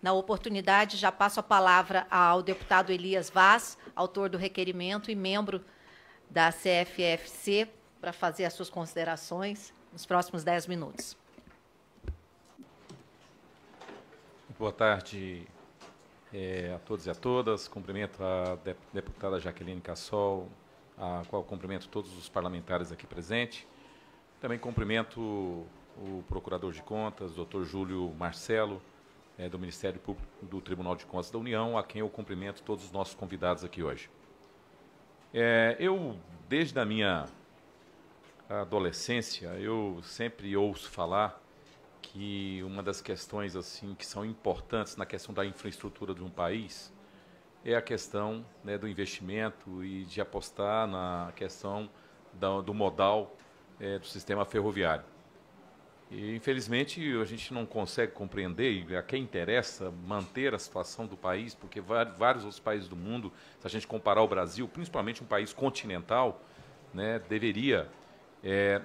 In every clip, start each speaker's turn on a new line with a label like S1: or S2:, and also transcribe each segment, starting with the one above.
S1: Na oportunidade, já passo a palavra ao deputado Elias Vaz, autor do requerimento e membro da CFFC, para fazer as suas considerações nos próximos 10 minutos.
S2: Boa tarde a todos e a todas. Cumprimento a deputada Jaqueline Cassol, a qual cumprimento todos os parlamentares aqui presentes. Também cumprimento o Procurador de Contas, doutor Júlio Marcelo, do Ministério Público do Tribunal de Contas da União, a quem eu cumprimento todos os nossos convidados aqui hoje. Eu, desde a minha adolescência, eu sempre ouço falar que uma das questões assim que são importantes na questão da infraestrutura de um país é a questão, né, do investimento e de apostar na questão do modal do sistema ferroviário. E, infelizmente, a gente não consegue compreender, e a quem interessa, manter a situação do país, porque vários outros países do mundo, se a gente comparar o Brasil, principalmente um país continental, né, deveria,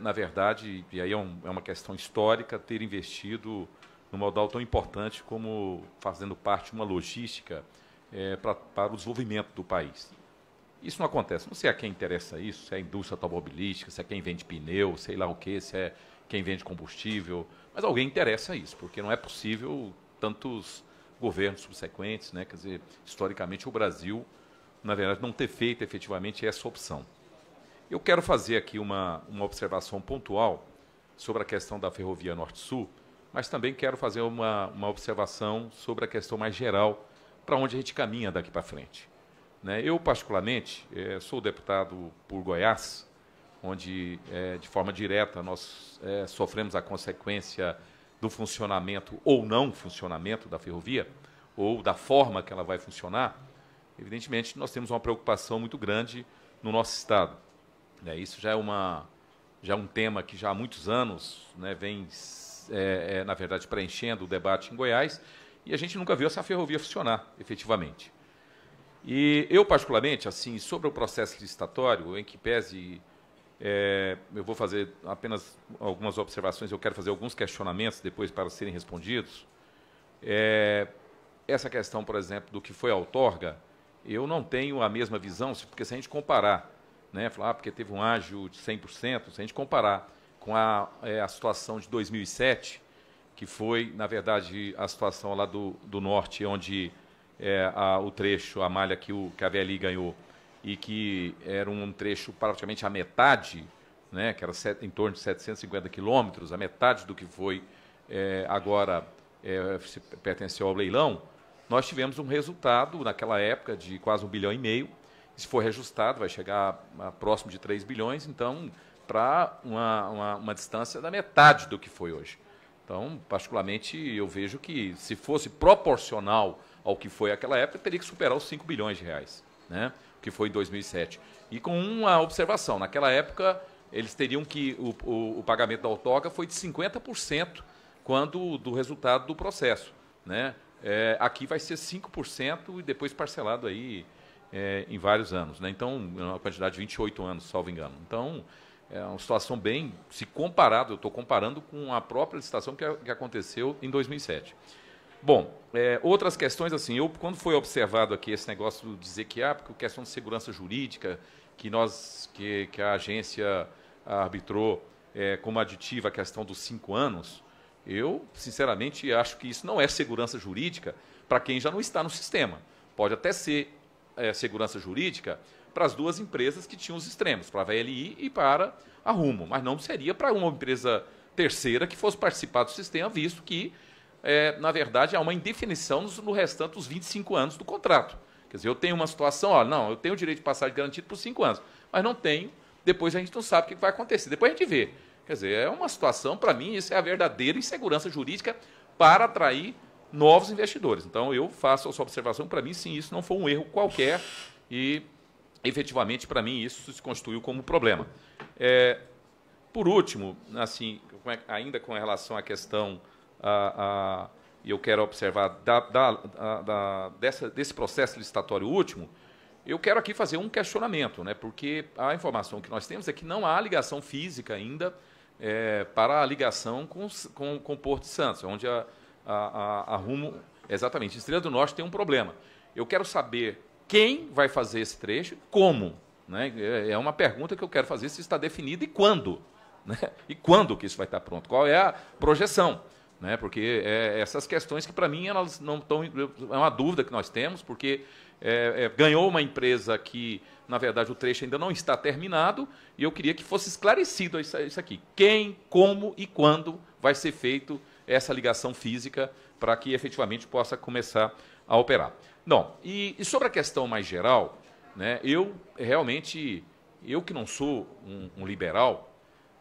S2: na verdade, e aí é uma questão histórica, ter investido num modal tão importante como fazendo parte de uma logística para o desenvolvimento do país. Isso não acontece. Não sei a quem interessa isso, se é a indústria automobilística, se é quem vende pneu, sei lá o quê, se é quem vende combustível, mas alguém interessa isso, porque não é possível tantos governos subsequentes, né? Quer dizer, historicamente o Brasil, na verdade, não ter feito efetivamente essa opção. Eu quero fazer aqui uma observação pontual sobre a questão da Ferrovia Norte-Sul, mas também quero fazer uma observação sobre a questão mais geral, para onde a gente caminha daqui para frente. Né? Eu, particularmente, sou deputado por Goiás, onde, de forma direta, nós sofremos a consequência do funcionamento ou não funcionamento da ferrovia, ou da forma que ela vai funcionar. Evidentemente, nós temos uma preocupação muito grande no nosso Estado. Isso já é um tema que já há muitos anos, né, vem, na verdade, preenchendo o debate em Goiás, e a gente nunca viu essa ferrovia funcionar, efetivamente. E eu, particularmente, assim, sobre o processo licitatório, em que pese... eu vou fazer apenas algumas observações, eu quero fazer alguns questionamentos depois para serem respondidos. Essa questão, por exemplo, do que foi a outorga, eu não tenho a mesma visão, porque se a gente comparar, né, falar porque teve um ágio de 100%, se a gente comparar com a situação de 2007, que foi, na verdade, a situação lá do norte, onde o trecho, a malha que a VLI ganhou, e que era um trecho praticamente a metade, né, que era em torno de 750 quilômetros, a metade do que foi agora pertenceu ao leilão, nós tivemos um resultado, naquela época, de quase 1,5 bilhão. Se for reajustado, vai chegar próximo de 3 bilhões, então, para uma distância da metade do que foi hoje. Então, particularmente, eu vejo que, se fosse proporcional ao que foi aquela época, teria que superar os 5 bilhões de reais, né? Que foi em 2007. E com uma observação, naquela época, eles teriam que, o pagamento da outorga foi de 50% do resultado do processo, né? Aqui vai ser 5% e depois parcelado aí em vários anos, né? Então, uma quantidade de 28 anos, salvo engano. Então, é uma situação bem, se comparado, eu estou comparando com a própria licitação que aconteceu em 2007. Bom, outras questões, assim, quando foi observado aqui esse negócio de dizer que, porque questão de segurança jurídica, que a agência arbitrou como aditiva a questão dos 5 anos, eu, sinceramente, acho que isso não é segurança jurídica para quem já não está no sistema. Pode até ser segurança jurídica para as duas empresas que tinham os extremos, para a VLI e para a Rumo, mas não seria para uma empresa terceira que fosse participar do sistema, visto que, na verdade, há uma indefinição no restante dos 25 anos do contrato. Quer dizer, eu tenho uma situação, não, eu tenho o direito de passagem garantido por 5 anos, mas não tenho, depois a gente não sabe o que vai acontecer, depois a gente vê. Quer dizer, é uma situação, para mim, isso é a verdadeira insegurança jurídica para atrair novos investidores. Então, eu faço essa observação, para mim, sim, isso não foi um erro qualquer e, efetivamente, para mim, isso se constituiu como problema. Por último, assim, ainda com relação à questão, e eu quero observar, desse processo licitatório último, eu quero aqui fazer um questionamento, né, porque a informação que nós temos é que não há ligação física ainda para a ligação com o Porto de Santos, onde a Rumo Exatamente. Estrela do Norte tem um problema. Eu quero saber quem vai fazer esse trecho, como. Né? É uma pergunta que eu quero fazer, se está definido e quando. Né? E quando que isso vai estar pronto? Qual é a projeção? Né? Porque essas questões que, para mim, elas não estão... É uma dúvida que nós temos, porque ganhou uma empresa que, na verdade, o trecho ainda não está terminado, e eu queria que fosse esclarecido isso aqui. Quem, como e quando vai ser feito essa ligação física para que, efetivamente, possa começar a operar. Não, e sobre a questão mais geral, né, eu que não sou um liberal,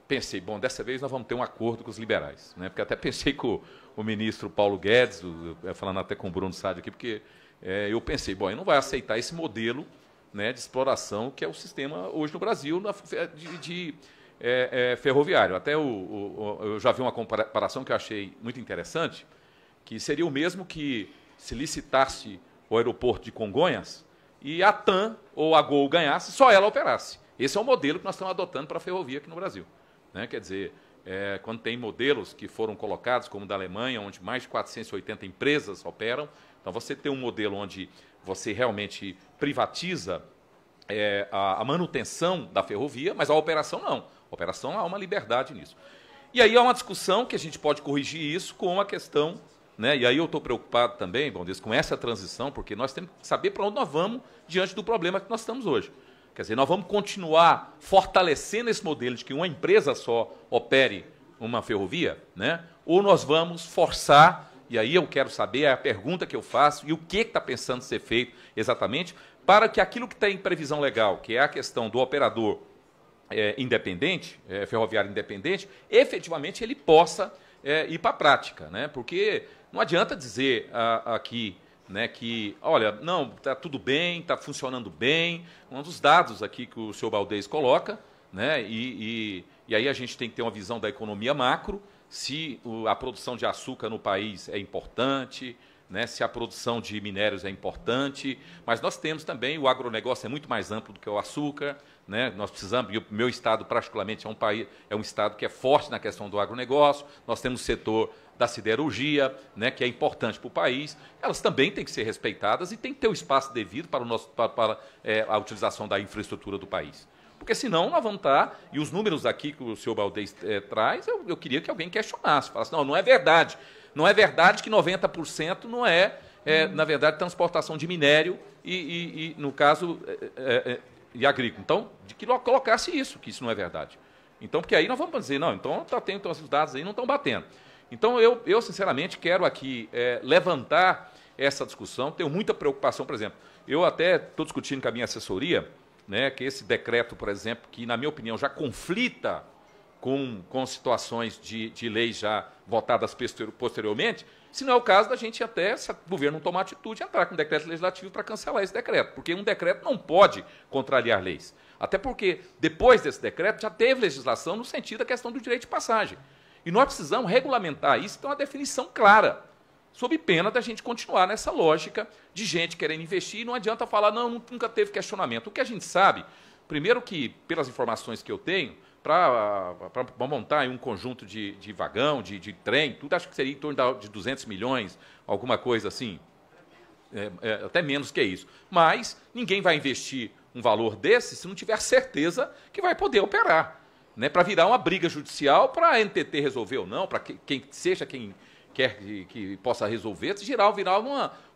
S2: pensei, bom, dessa vez nós vamos ter um acordo com os liberais, né, porque até pensei com o ministro Paulo Guedes, falando até com o Bruno Sádio aqui, porque eu pensei, bom, ele não vai aceitar esse modelo, né, de exploração que é o sistema hoje no Brasil de ferroviário. Até eu já vi uma comparação que eu achei muito interessante, que seria o mesmo que se licitasse o aeroporto de Congonhas e a TAM ou a Gol ganhasse, só ela operasse. Esse é o modelo que nós estamos adotando para a ferrovia aqui no Brasil. Né? Quer dizer, quando tem modelos que foram colocados, como o da Alemanha, onde mais de 480 empresas operam, então você tem um modelo onde você realmente privatiza a manutenção da ferrovia, mas a operação não. A operação há uma liberdade nisso. E aí há uma discussão que a gente pode corrigir isso com uma questão, né? E aí eu estou preocupado também, bom Deus, com essa transição, porque nós temos que saber para onde nós vamos diante do problema que nós estamos hoje. Quer dizer, nós vamos continuar fortalecendo esse modelo de que uma empresa só opere uma ferrovia, né? Ou nós vamos forçar, e aí eu quero saber, é a pergunta que eu faço, e o que está pensando ser feito exatamente, para que aquilo que está em previsão legal, que é a questão do operador independente, ferroviário independente, efetivamente ele possa ir para a prática, né? Porque não adianta dizer aqui, né, que, olha, não, está tudo bem, está funcionando bem, um dos dados aqui que o senhor Baldez coloca, né, e aí a gente tem que ter uma visão da economia macro, se a produção de açúcar no país é importante, né, se a produção de minérios é importante, mas nós temos também, o agronegócio é muito mais amplo do que o açúcar, né, nós precisamos, e o meu estado particularmente é um estado que é forte na questão do agronegócio, nós temos o setor da siderurgia, né, que é importante para o país, elas também têm que ser respeitadas e tem que ter o espaço devido para a utilização da infraestrutura do país. Porque senão nós vamos estar, e os números aqui que o senhor Baldez traz, eu queria que alguém questionasse, falasse, não é verdade. Não é verdade que 90% não na verdade, transportação de minério e no caso, e agrícola. Então, de que colocasse isso, que isso não é verdade. Então, porque aí nós vamos dizer, não, então os dados aí não estão batendo. Então, eu sinceramente, quero aqui levantar essa discussão, tenho muita preocupação, por exemplo, eu até estou discutindo com a minha assessoria, né, que esse decreto, por exemplo, que, na minha opinião, já conflita com situações de leis já votadas posteriormente, se não é o caso da gente até, se o governo não tomar atitude, entrar com um decreto legislativo para cancelar esse decreto, porque um decreto não pode contrariar leis. Até porque, depois desse decreto, já teve legislação no sentido da questão do direito de passagem. E nós precisamos regulamentar isso, ter uma definição clara, sob pena da gente continuar nessa lógica de gente querendo investir, e não adianta falar, não, nunca teve questionamento. O que a gente sabe, primeiro que, pelas informações que eu tenho, para montar um conjunto de vagão, de trem, tudo acho que seria em torno de 200 milhões, alguma coisa assim, até menos que isso. Mas ninguém vai investir um valor desse se não tiver certeza que vai poder operar, né, para virar uma briga judicial para a NTT resolver ou não, para quem quer que possa resolver, virar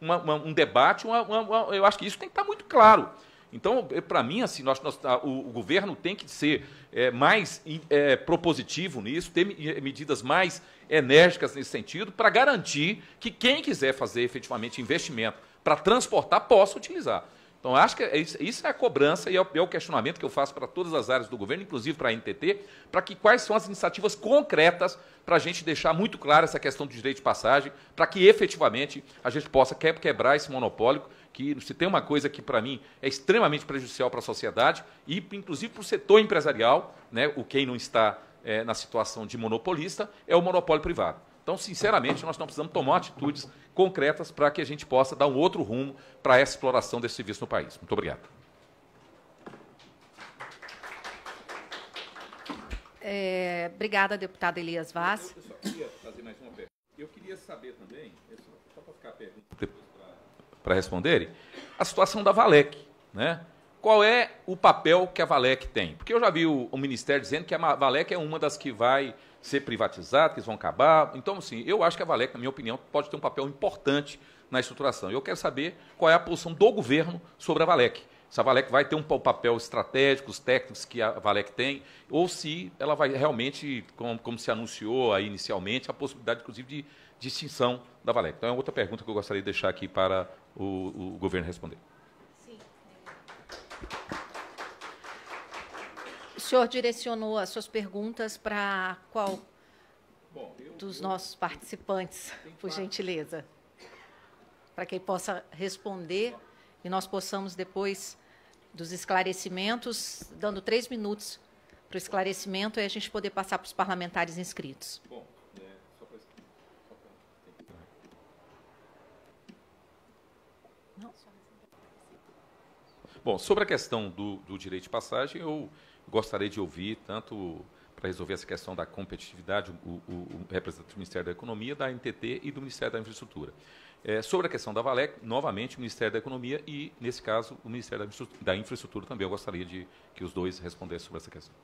S2: um debate, eu acho que isso tem que estar muito claro. Então, para mim, assim, o governo tem que ser mais propositivo nisso, ter medidas mais enérgicas nesse sentido, para garantir que quem quiser fazer efetivamente investimento para transportar possa utilizar. Então, acho que isso é a cobrança e é o questionamento que eu faço para todas as áreas do governo, inclusive para a NTT, para que quais são as iniciativas concretas para a gente deixar muito clara essa questão do direito de passagem, para que efetivamente a gente possa quebrar esse monopólio, que se tem uma coisa que, para mim, é extremamente prejudicial para a sociedade e, inclusive, para o setor empresarial, né, quem não está na situação de monopolista, é o monopólio privado. Então, sinceramente, nós não precisamos tomar atitudes concretas para que a gente possa dar um outro rumo para essa exploração desse serviço no país. Muito obrigado.
S1: Obrigada, deputado Elias Vaz.
S2: Eu só queria fazer mais uma pergunta. Eu queria saber também, só para ficar a pergunta para responderem, a situação da Valec, né? Qual é o papel que a Valec tem? Porque eu já vi o Ministério dizendo que a Valec é uma das que vai ser privatizada, que eles vão acabar. Então, assim, eu acho que a Valec, na minha opinião, pode ter um papel importante na estruturação. Eu quero saber qual é a posição do governo sobre a Valec. Se a Valec vai ter um papel estratégico, os técnicos que a Valec tem, ou se ela vai realmente, como se anunciou aí inicialmente, a possibilidade, inclusive, de extinção da Valec. Então, é outra pergunta que eu gostaria de deixar aqui para o governo responder.
S1: O senhor direcionou as suas perguntas para qual dos nossos participantes, por gentileza? Para que ele possa responder e nós possamos, depois dos esclarecimentos, dando 3 minutos para o esclarecimento, e a gente poder passar para os parlamentares inscritos.
S2: Bom, sobre a questão do direito de passagem, eu gostaria de ouvir, tanto para resolver essa questão da competitividade, o representante do Ministério da Economia, da NTT e do Ministério da Infraestrutura. Sobre a questão da Valec, novamente, o Ministério da Economia e, nesse caso, o Ministério da Infraestrutura também. Eu gostaria de que os dois respondessem sobre essa questão.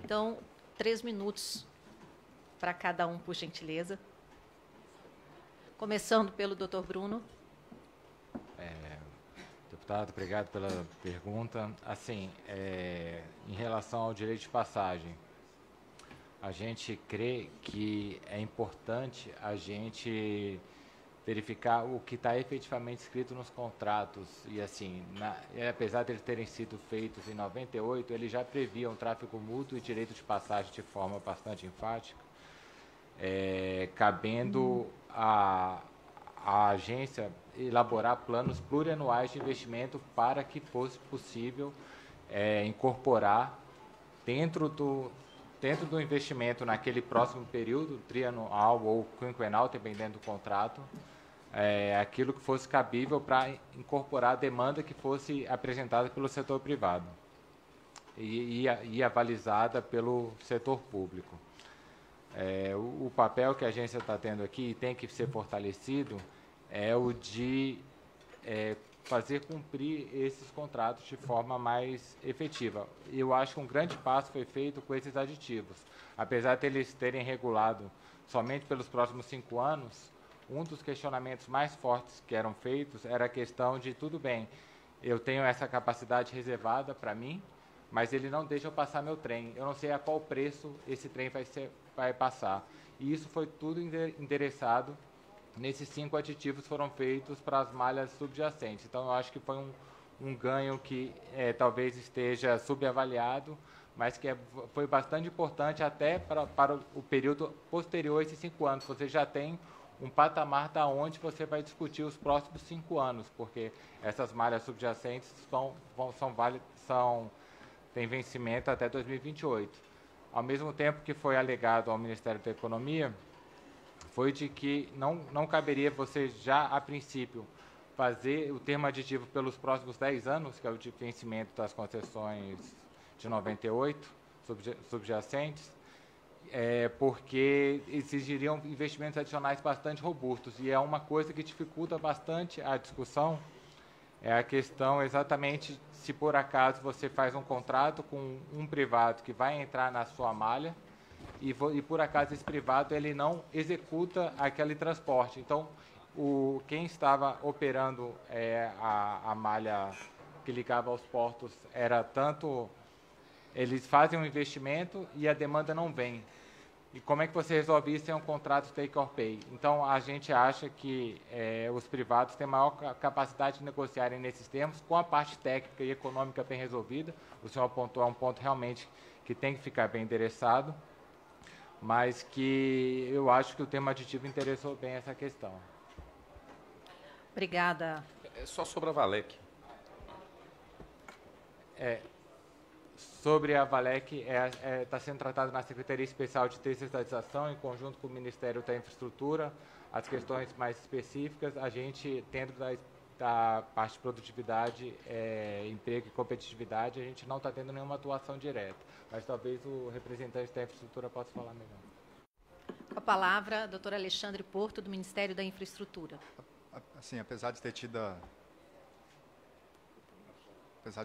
S1: Então, 3 minutos para cada um, por gentileza. Começando pelo doutor Bruno.
S3: Deputado, obrigado pela pergunta. Assim, em relação ao direito de passagem, a gente crê que é importante a gente verificar o que está efetivamente escrito nos contratos. E assim, apesar de eles terem sido feitos em 98, eles já previam tráfego mútuo e direito de passagem de forma bastante enfática, cabendo a agência elaborar planos plurianuais de investimento para que fosse possível incorporar dentro do investimento naquele próximo período, trianual ou quinquenal, dependendo do contrato, aquilo que fosse cabível para incorporar a demanda que fosse apresentada pelo setor privado e avalizada pelo setor público. O papel que a agência está tendo aqui e tem que ser fortalecido é o de fazer cumprir esses contratos de forma mais efetiva. Eu acho que um grande passo foi feito com esses aditivos. Apesar de eles terem regulado somente pelos próximos 5 anos, um dos questionamentos mais fortes que eram feitos era a questão de, tudo bem, eu tenho essa capacidade reservada para mim, mas ele não deixa eu passar meu trem. Eu não sei a qual preço esse trem vai passar. E isso foi tudo endereçado. Nesses 5 aditivos foram feitos para as malhas subjacentes. Então, eu acho que foi um ganho que talvez esteja subavaliado, mas que foi bastante importante até para o período posterior a esses 5 anos. Você já tem um patamar da onde você vai discutir os próximos 5 anos, porque essas malhas subjacentes têm vencimento até 2028. Ao mesmo tempo que foi alegado ao Ministério da Economia, foi de que não caberia você já, a princípio, fazer o termo aditivo pelos próximos 10 anos, que é o de vencimento das concessões de 98, subjacentes, porque exigiriam investimentos adicionais bastante robustos. E é uma coisa que dificulta bastante a discussão, é a questão exatamente se por acaso você faz um contrato com um privado que vai entrar na sua malha, e por acaso esse privado ele não executa aquele transporte. Então, quem estava operando a malha que ligava aos portos era tanto... Eles fazem um investimento e a demanda não vem. E como é que você resolve isso em um contrato take or pay? Então, a gente acha que os privados têm maior capacidade de negociarem nesses termos, com a parte técnica e econômica bem resolvida. O senhor apontou a um ponto realmente que tem que ficar bem endereçado, mas que eu acho que o tema aditivo interessou bem essa questão.
S1: Obrigada.
S2: Só sobre a Valec.
S3: Sobre a Valec, está sendo tratado na Secretaria Especial de Desestatização, em conjunto com o Ministério da Infraestrutura, as questões mais específicas. A gente, dentro da parte de produtividade, emprego e competitividade, a gente não está tendo nenhuma atuação direta, mas talvez o representante da infraestrutura possa falar melhor.
S1: Com a palavra, doutor Alexandre Porto, do Ministério da Infraestrutura.
S4: assim, apesar de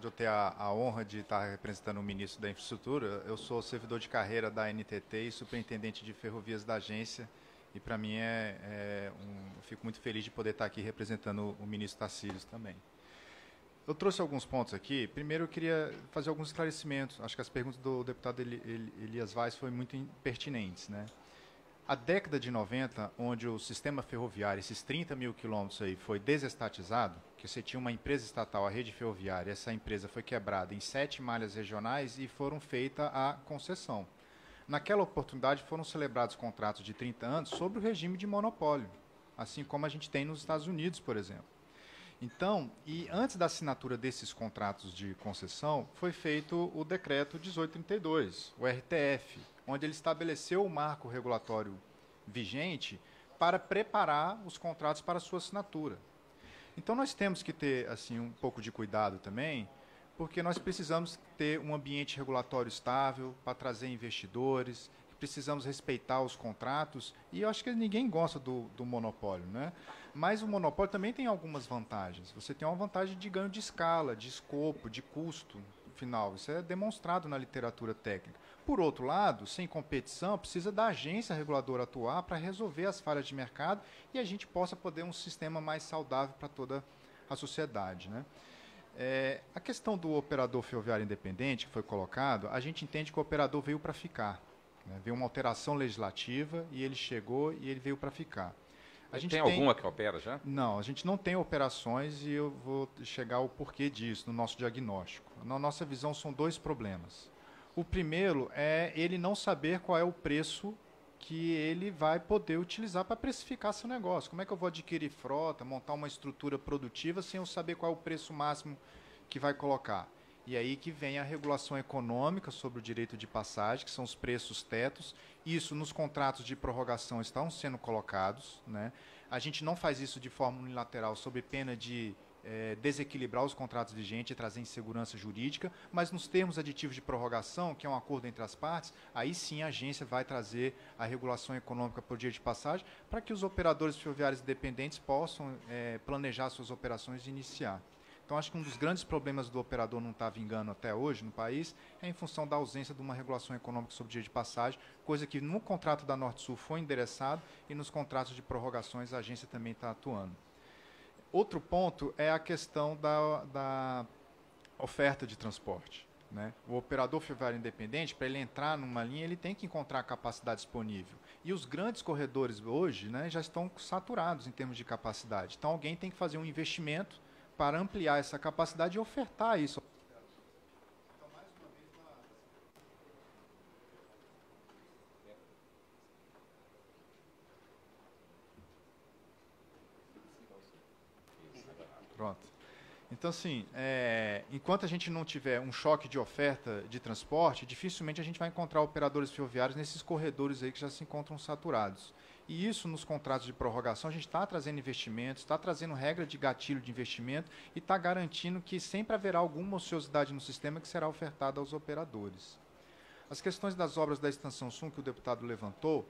S4: eu ter a honra de estar representando o ministro da Infraestrutura, eu sou servidor de carreira da NTT e superintendente de ferrovias da agência, e para mim eu fico muito feliz de poder estar aqui representando o ministro Tarcísio também. Eu trouxe alguns pontos aqui. Primeiro, eu queria fazer alguns esclarecimentos. Acho que as perguntas do deputado Elias Vaz foram muito pertinentes, né? A década de 90, onde o sistema ferroviário, esses 30 mil quilômetros aí, foi desestatizado, que você tinha uma empresa estatal, a rede ferroviária, essa empresa foi quebrada em 7 malhas regionais e foram feita a concessão. Naquela oportunidade foram celebrados contratos de 30 anos sobre o regime de monopólio, assim como a gente tem nos Estados Unidos, por exemplo. Então, e antes da assinatura desses contratos de concessão, foi feito o decreto 1832, o RTF, onde ele estabeleceu o marco regulatório vigente para preparar os contratos para sua assinatura. Então, nós temos que ter assim um pouco de cuidado também, porque nós precisamos ter um ambiente regulatório estável para trazer investidores, precisamos respeitar os contratos, e eu acho que ninguém gosta do monopólio, né? Mas o monopólio também tem algumas vantagens. Você tem uma vantagem de ganho de escala, de escopo, de custo final. Isso é demonstrado na literatura técnica. Por outro lado, sem competição, precisa da agência reguladora atuar para resolver as falhas de mercado e a gente possa poder um sistema mais saudável para toda a sociedade, né? A questão do operador ferroviário independente que foi colocado, a gente entende que o operador veio para ficar. Veio uma alteração legislativa e ele chegou e ele veio para ficar.
S2: Tem alguma que opera já?
S4: Não, a gente não tem operações e eu vou chegar ao porquê disso no nosso diagnóstico. Na nossa visão são dois problemas. O primeiro é ele não saber qual é o preço que ele vai poder utilizar para precificar seu negócio. Como é que eu vou adquirir frota, montar uma estrutura produtiva sem eu saber qual é o preço máximo que vai colocar? E aí que vem a regulação econômica sobre o direito de passagem, que são os preços tetos. Isso nos contratos de prorrogação estão sendo colocados, né? A gente não faz isso de forma unilateral, sob pena de desequilibrar os contratos vigentes e trazer insegurança jurídica, mas nos termos aditivos de prorrogação, que é um acordo entre as partes, aí sim a agência vai trazer a regulação econômica por direito de passagem para que os operadores ferroviários independentes possam planejar suas operações e iniciar. Então, acho que um dos grandes problemas do operador não estar vingando até hoje no país é em função da ausência de uma regulação econômica sobre direito de passagem, coisa que no contrato da Norte-Sul foi endereçado e nos contratos de prorrogações a agência também está atuando. Outro ponto é a questão da oferta de transporte, né? O operador ferroviário independente, para ele entrar numa linha, ele tem que encontrar a capacidade disponível. E os grandes corredores hoje, né, já estão saturados em termos de capacidade. Então, alguém tem que fazer um investimento para ampliar essa capacidade e ofertar isso. Pronto. Então, assim, enquanto a gente não tiver um choque de oferta de transporte, dificilmente a gente vai encontrar operadores ferroviários nesses corredores aí que já se encontram saturados. E isso, nos contratos de prorrogação, a gente está trazendo investimentos, está trazendo regra de gatilho de investimento e está garantindo que sempre haverá alguma ociosidade no sistema que será ofertada aos operadores. As questões das obras da Extensão Sul que o deputado levantou,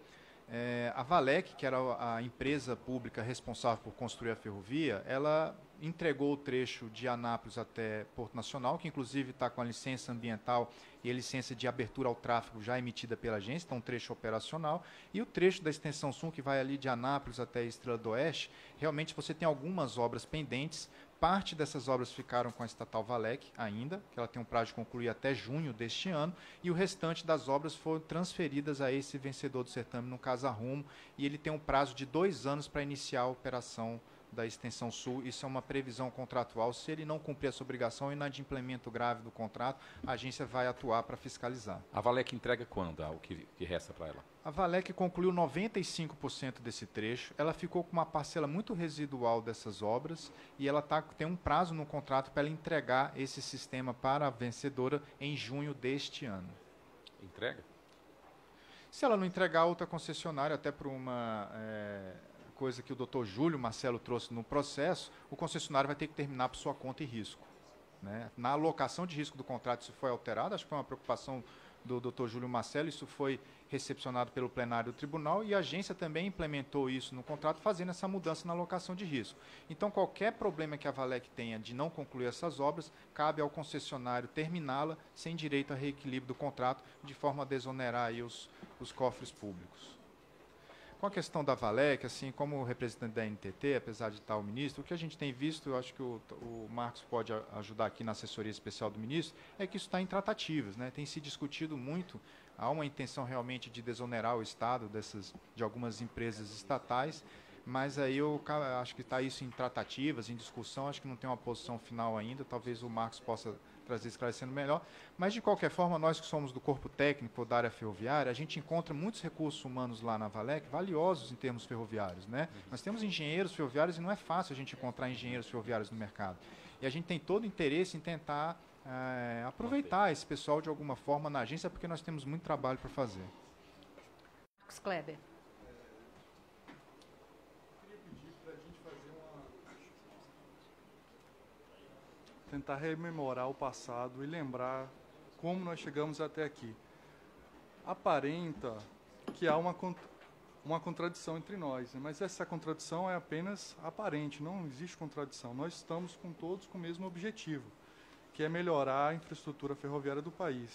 S4: a Valec, que era a empresa pública responsável por construir a ferrovia, ela entregou o trecho de Anápolis até Porto Nacional, que inclusive está com a licença ambiental e a licença de abertura ao tráfego já emitida pela agência, então um trecho operacional, e o trecho da Extensão Sul, que vai ali de Anápolis até Estrela do Oeste, realmente você tem algumas obras pendentes. Parte dessas obras ficaram com a estatal Valec ainda, que ela tem um prazo de concluir até junho deste ano, e o restante das obras foram transferidas a esse vencedor do certame, no Casa Rumo, e ele tem um prazo de 2 anos para iniciar a operação da Extensão Sul. Isso é uma previsão contratual. Se ele não cumprir essa obrigação, inadimplemento grave do contrato, a agência vai atuar para fiscalizar.
S2: A Valec entrega quando o que resta para ela?
S4: A Valec concluiu 95% desse trecho. Ela ficou com uma parcela muito residual dessas obras e ela tem um prazo no contrato para ela entregar esse sistema para a vencedora em junho deste ano.
S2: Entrega?
S4: Se ela não entregar, outra concessionária, até por uma coisa que o Dr. Júlio Marcelo trouxe no processo, o concessionário vai ter que terminar por sua conta e risco, né? Na alocação de risco do contrato, isso foi alterado, acho que foi uma preocupação do Dr. Júlio Marcelo, isso foi recepcionado pelo plenário do tribunal e a agência também implementou isso no contrato, fazendo essa mudança na alocação de risco. Então, qualquer problema que a Valec tenha de não concluir essas obras, cabe ao concessionário terminá-la sem direito a reequilíbrio do contrato, de forma a desonerar aí os cofres públicos. Com a questão da Valec, assim, como representante da NTT, apesar de estar o ministro, o que a gente tem visto, eu acho que o Marcos pode ajudar aqui na assessoria especial do ministro, é que isso está em tratativas, né? Tem se discutido muito, há uma intenção realmente de desonerar o Estado de algumas empresas estatais, mas aí eu acho que está isso em tratativas, em discussão, acho que não tem uma posição final ainda, talvez o Marcos possa trazer esclarecendo melhor, mas de qualquer forma, nós que somos do corpo técnico da área ferroviária, a gente encontra muitos recursos humanos lá na Valec, valiosos em termos ferroviários, né? Nós temos engenheiros ferroviários e não é fácil a gente encontrar engenheiros ferroviários no mercado. E a gente tem todo o interesse em tentar aproveitar esse pessoal de alguma forma na agência, porque nós temos muito trabalho para fazer.
S1: Marcos Kleber.
S5: Tentar rememorar o passado e lembrar como nós chegamos até aqui. Aparenta que há uma contradição entre nós, né? Mas essa contradição é apenas aparente, não existe contradição. Nós estamos todos com o mesmo objetivo, que é melhorar a infraestrutura ferroviária do país.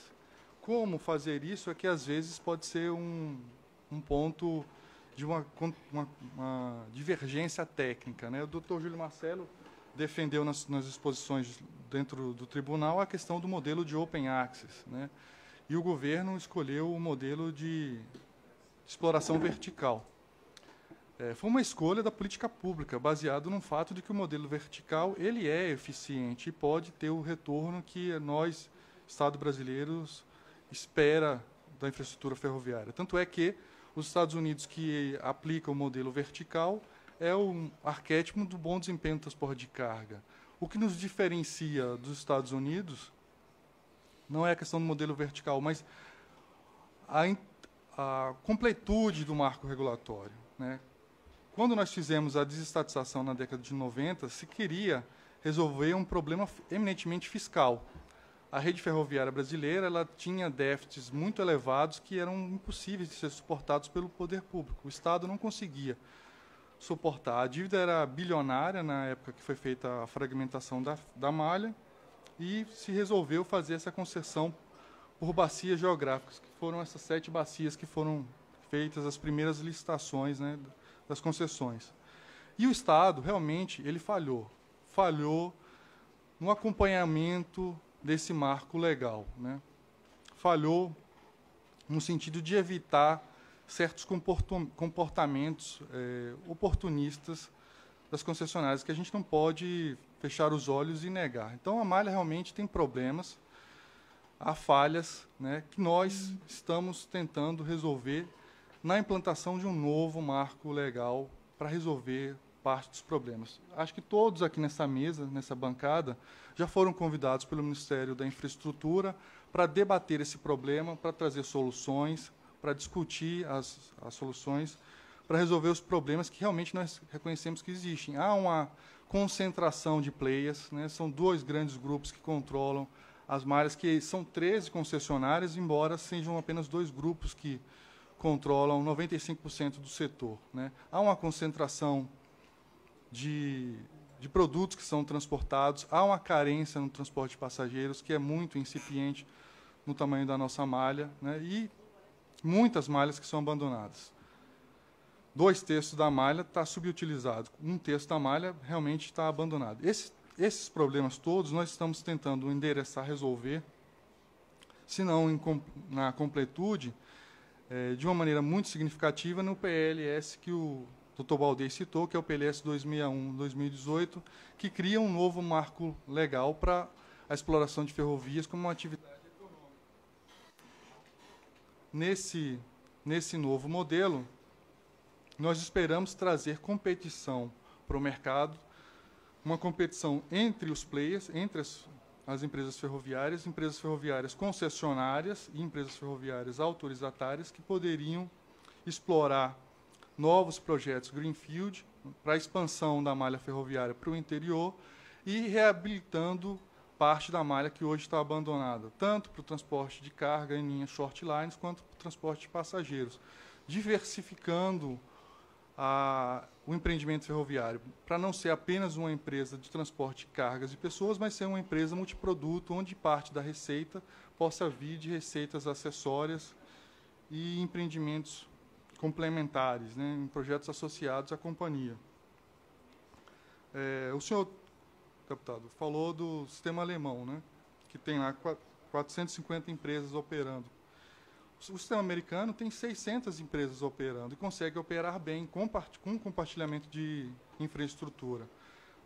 S5: Como fazer isso é que às vezes pode ser um ponto de uma divergência técnica, né? O Dr. Júlio Marcelo defendeu nas exposições dentro do tribunal a questão do modelo de open access, né? E o governo escolheu o modelo de exploração vertical. Foi uma escolha da política pública, baseado no fato de que o modelo vertical ele é eficiente e pode ter o retorno que nós, Estado brasileiros, espera da infraestrutura ferroviária. Tanto é que os Estados Unidos que aplicam o modelo vertical é o arquétipo do bom desempenho do transporte de carga. O que nos diferencia dos Estados Unidos não é a questão do modelo vertical, mas a completude do marco regulatório, né? Quando nós fizemos a desestatização na década de 90, se queria resolver um problema eminentemente fiscal. A rede ferroviária brasileira ela tinha déficits muito elevados que eram impossíveis de ser suportados pelo poder público. O Estado não conseguia suportar. A dívida era bilionária na época que foi feita a fragmentação da malha e se resolveu fazer essa concessão por bacias geográficas, que foram essas 7 bacias que foram feitas as primeiras licitações, né, das concessões. E o Estado, realmente, ele falhou no acompanhamento desse marco legal, né? Falhou no sentido de evitar certos comportamentos oportunistas das concessionárias, que a gente não pode fechar os olhos e negar. Então, a malha realmente tem problemas, há falhas, né, que nós estamos tentando resolver na implantação de um novo marco legal para resolver parte dos problemas. Acho que todos aqui nessa mesa, nessa bancada, já foram convidados pelo Ministério da Infraestrutura para debater esse problema, para trazer soluções, para discutir as soluções, para resolver os problemas que realmente nós reconhecemos que existem. Há uma concentração de players, né? São 2 grandes grupos que controlam as malhas, que são 13 concessionárias, embora sejam apenas 2 grupos que controlam 95% do setor, né? Há uma concentração de produtos que são transportados, há uma carência no transporte de passageiros, que é muito incipiente no tamanho da nossa malha, né? E muitas malhas que são abandonadas. 2/3 da malha está subutilizado, 1/3 da malha realmente está abandonado. Esses problemas todos nós estamos tentando endereçar, resolver, se não na completude, de uma maneira muito significativa no PLS que o Dr. Baldez citou, que é o PLS 261-2018, que cria um novo marco legal para a exploração de ferrovias como uma atividade econômica. Nesse novo modelo, nós esperamos trazer competição para o mercado, uma competição entre os players, entre as empresas ferroviárias concessionárias e empresas ferroviárias autorizatárias que poderiam explorar novos projetos Greenfield para a expansão da malha ferroviária para o interior e reabilitando parte da malha que hoje está abandonada, tanto para o transporte de carga em linhas short lines, quanto para o transporte de passageiros, diversificando o empreendimento ferroviário, para não ser apenas uma empresa de transporte de cargas e pessoas, mas ser uma empresa multiproduto, onde parte da receita possa vir de receitas acessórias e empreendimentos complementares, né, em projetos associados à companhia. O senhor, deputado, falou do sistema alemão, né, que tem lá 450 empresas operando. O sistema americano tem 600 empresas operando e consegue operar bem com compartilhamento de infraestrutura.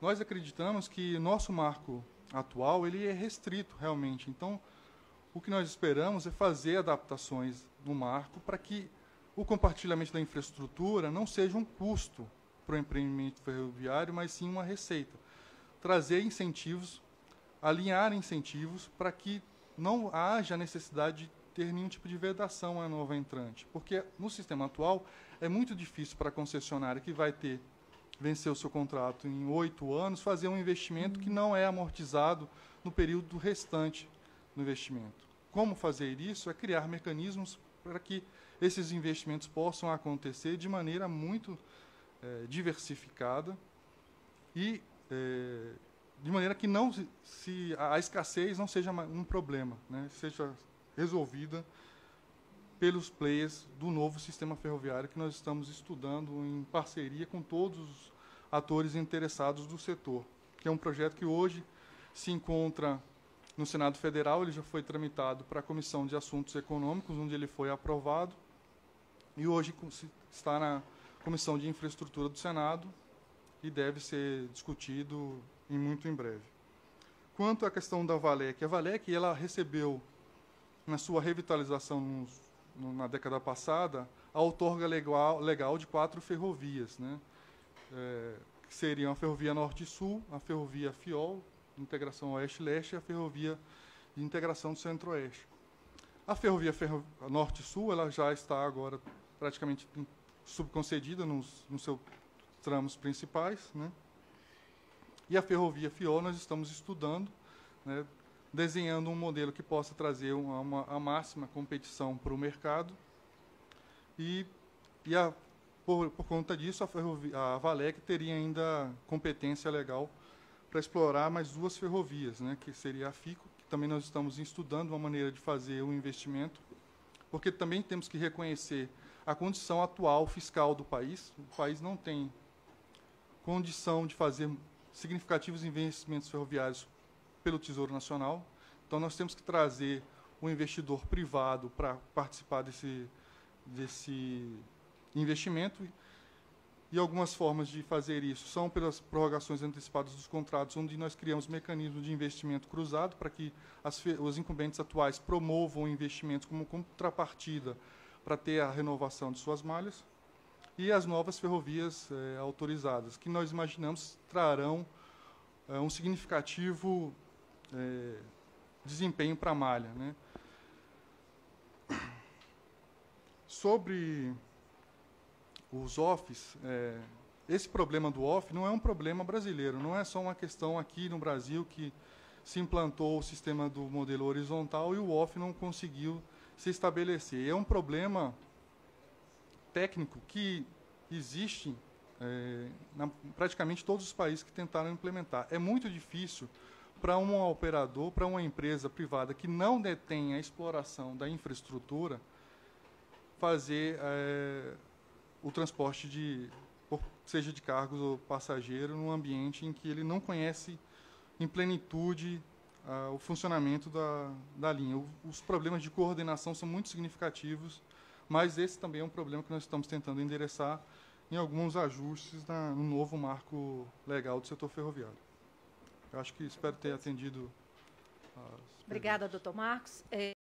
S5: Nós acreditamos que nosso marco atual ele é restrito, realmente. Então, o que nós esperamos é fazer adaptações no marco para que o compartilhamento da infraestrutura não seja um custo para o empreendimento ferroviário, mas sim uma receita. Trazer incentivos, alinhar incentivos para que não haja necessidade de ter nenhum tipo de vedação à nova entrante. Porque no sistema atual é muito difícil para a concessionária que vai vencer o seu contrato em 8 anos, fazer um investimento que não é amortizado no período restante do investimento. Como fazer isso? É criar mecanismos para que esses investimentos possam acontecer de maneira muito diversificada e de maneira que a escassez não seja um problema, né? Seja resolvida pelos players do novo sistema ferroviário que nós estamos estudando em parceria com todos os atores interessados do setor, que é um projeto que hoje se encontra no Senado Federal. Ele já foi tramitado para a Comissão de Assuntos Econômicos, onde ele foi aprovado, e hoje está na Comissão de Infraestrutura do Senado e deve ser discutido muito em breve. Quanto à questão da Valec, a Valec ela recebeu, na sua revitalização na década passada, a outorga legal de 4 ferrovias, né? Que seriam a Ferrovia Norte e Sul, a Ferrovia FIOL, integração Oeste-Leste, e a Ferrovia de Integração do Centro-Oeste. A Ferrovia Norte e Sul ela já está agora praticamente subconcedida nos seus tramos principais, né? E a Ferrovia FIOL nós estamos estudando, né, desenhando um modelo que possa trazer a máxima competição para o mercado. Por conta disso, a Valec teria ainda competência legal para explorar mais 2 ferrovias, né, que seria a FICO, que também nós estamos estudando uma maneira de fazer o investimento, porque também temos que reconhecer a condição atual fiscal do país. O país não tem condição de fazer significativos investimentos ferroviários pelo Tesouro Nacional. Então, nós temos que trazer o investidor privado para participar desse investimento. E algumas formas de fazer isso são pelas prorrogações antecipadas dos contratos, onde nós criamos mecanismos de investimento cruzado para que os incumbentes atuais promovam investimentos como contrapartida para ter a renovação de suas malhas. E as novas ferrovias autorizadas, que nós imaginamos trarão um significativo desempenho para a malha, né? Sobre os OFFs, esse problema do OFF não é um problema brasileiro, não é só uma questão aqui no Brasil que se implantou o sistema do modelo horizontal e o OFF não conseguiu se estabelecer. É um problema técnico que existe praticamente todos os países que tentaram implementar. É muito difícil para um operador, para uma empresa privada que não detém a exploração da infraestrutura, fazer o transporte seja de cargos ou passageiro, num ambiente em que ele não conhece em plenitude o funcionamento da linha. Os problemas de coordenação são muito significativos, mas esse também é um problema que nós estamos tentando endereçar em alguns ajustes no novo marco legal do setor ferroviário. Eu acho que espero ter atendido as
S1: Obrigada, doutor Marcos.